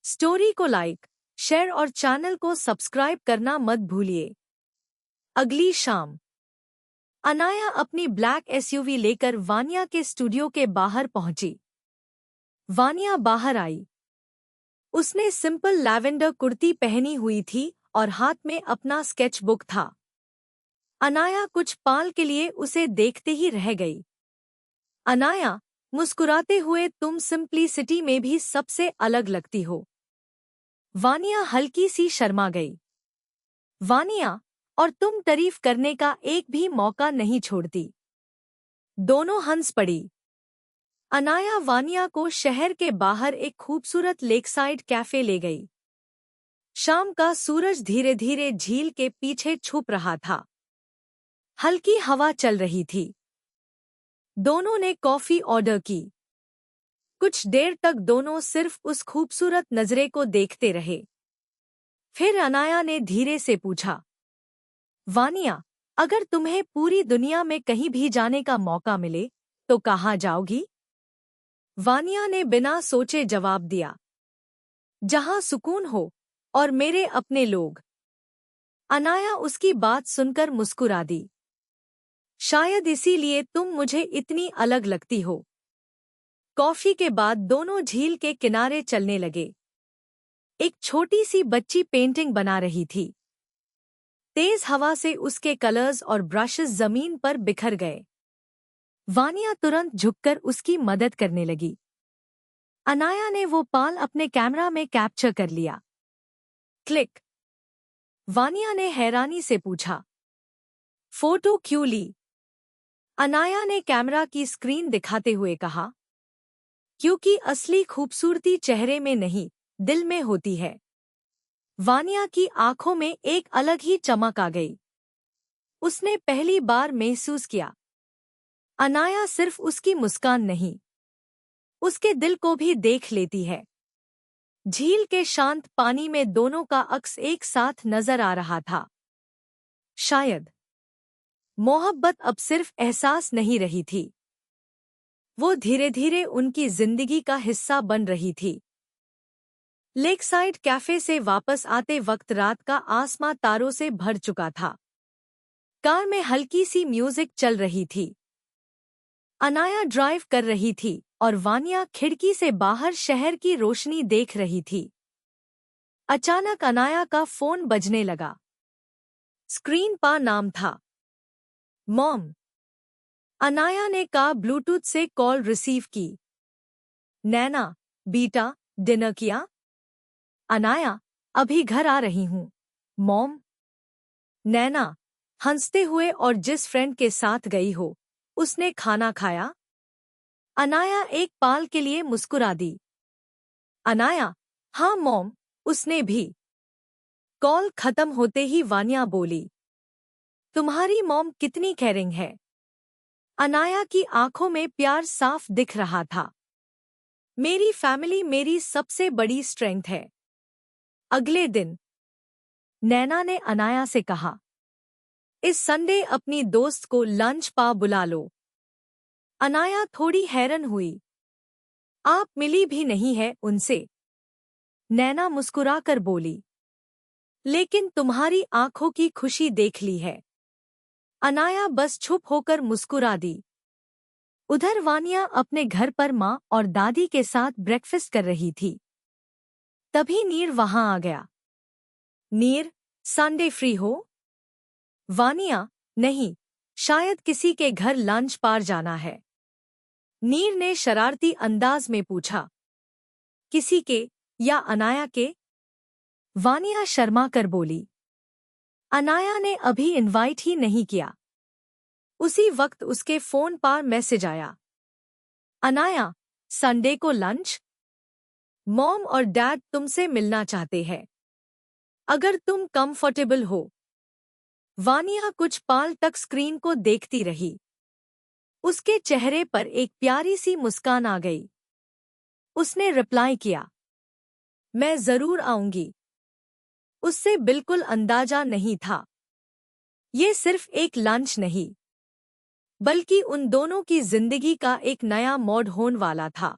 Story को like, share और channel को सब्सक्राइब करना मत भूलिए। अगली शाम अनाया अपनी ब्लैक एसयूवी लेकर वानिया के स्टूडियो के बाहर पहुंची। वानिया बाहर आई। उसने सिंपल लैवेंडर कुर्ती पहनी हुई थी और हाथ में अपना स्केच बुक था। अनाया कुछ पल के लिए उसे देखते ही रह गई। अनाया, मुस्कुराते हुए, तुम सिंप्लिसिटी में भी सबसे अलग लगती हो। वानिया हल्की सी शर्मा गई। वानिया, और तुम तारीफ करने का एक भी मौका नहीं छोड़ती। दोनों हंस पड़ी। अनाया वानिया को शहर के बाहर एक खूबसूरत लेकसाइड कैफे ले गई। शाम का सूरज धीरे धीरे झील के पीछे छुप रहा था। हल्की हवा चल रही थी। दोनों ने कॉफी ऑर्डर की। कुछ देर तक दोनों सिर्फ उस खूबसूरत नजरे को देखते रहे। फिर अनाया ने धीरे से पूछा, वानिया, अगर तुम्हें पूरी दुनिया में कहीं भी जाने का मौका मिले तो कहाँ जाओगी? वानिया ने बिना सोचे जवाब दिया, जहां सुकून हो और मेरे अपने लोग। अनाया उसकी बात सुनकर मुस्कुरा दी। शायद इसीलिए तुम मुझे इतनी अलग लगती हो। कॉफी के बाद दोनों झील के किनारे चलने लगे। एक छोटी सी बच्ची पेंटिंग बना रही थी। तेज हवा से उसके कलर्स और ब्रशेस जमीन पर बिखर गए। वानिया तुरंत झुककर उसकी मदद करने लगी। अनाया ने वो पल अपने कैमरा में कैप्चर कर लिया। क्लिक। वानिया ने हैरानी से पूछा, फोटो क्यों ली? अनाया ने कैमरा की स्क्रीन दिखाते हुए कहा, क्योंकि असली खूबसूरती चेहरे में नहीं, दिल में होती है। वानिया की आंखों में एक अलग ही चमक आ गई। उसने पहली बार महसूस किया, अनाया सिर्फ उसकी मुस्कान नहीं, उसके दिल को भी देख लेती है। झील के शांत पानी में दोनों का अक्स एक साथ नजर आ रहा था। शायद मोहब्बत अब सिर्फ एहसास नहीं रही थी, वो धीरे धीरे उनकी जिंदगी का हिस्सा बन रही थी। लेकसाइड कैफे से वापस आते वक्त रात का आसमां तारों से भर चुका था। कार में हल्की सी म्यूजिक चल रही थी। अनाया ड्राइव कर रही थी और वानिया खिड़की से बाहर शहर की रोशनी देख रही थी। अचानक अनाया का फोन बजने लगा। स्क्रीन पर नाम था, मॉम। अनाया ने कहा ब्लूटूथ से कॉल रिसीव की। नैना, बेटा, डिनर किया? अनाया, अभी घर आ रही हूँ, मॉम। नैना, हंसते हुए, और जिस फ्रेंड के साथ गई हो, उसने खाना खाया? अनाया एक पल के लिए मुस्कुरा दी। अनाया, हाँ मॉम, उसने भी। कॉल खत्म होते ही वानिया बोली, तुम्हारी मॉम कितनी केयरिंग है। अनाया की आंखों में प्यार साफ दिख रहा था। मेरी फैमिली मेरी सबसे बड़ी स्ट्रेंथ है। अगले दिन नैना ने अनाया से कहा, इस संडे अपनी दोस्त को लंच पा बुला लो। अनाया थोड़ी हैरान हुई, आप मिली भी नहीं है उनसे? नैना मुस्कुराकर बोली, लेकिन तुम्हारी आंखों की खुशी देख ली है। अनाया बस चुप होकर मुस्कुरा दी। उधर वानिया अपने घर पर माँ और दादी के साथ ब्रेकफास्ट कर रही थी। तभी नीर वहां आ गया। नीर, संडे फ्री हो? वानिया, नहीं, शायद किसी के घर लंच पार जाना है। नीर ने शरारती अंदाज में पूछा, किसी के या अनाया के? वानिया शर्मा कर बोली, अनाया ने अभी इनवाइट ही नहीं किया। उसी वक्त उसके फोन पर मैसेज आया, अनाया, संडे को लंच? मॉम और डैड तुमसे मिलना चाहते हैं, अगर तुम कंफर्टेबल हो। वानिया कुछ पल तक स्क्रीन को देखती रही। उसके चेहरे पर एक प्यारी सी मुस्कान आ गई। उसने रिप्लाई किया, मैं जरूर आऊंगी। उससे बिल्कुल अंदाजा नहीं था, ये सिर्फ एक लंच नहीं, बल्कि उन दोनों की जिंदगी का एक नया मोड़ होने वाला था।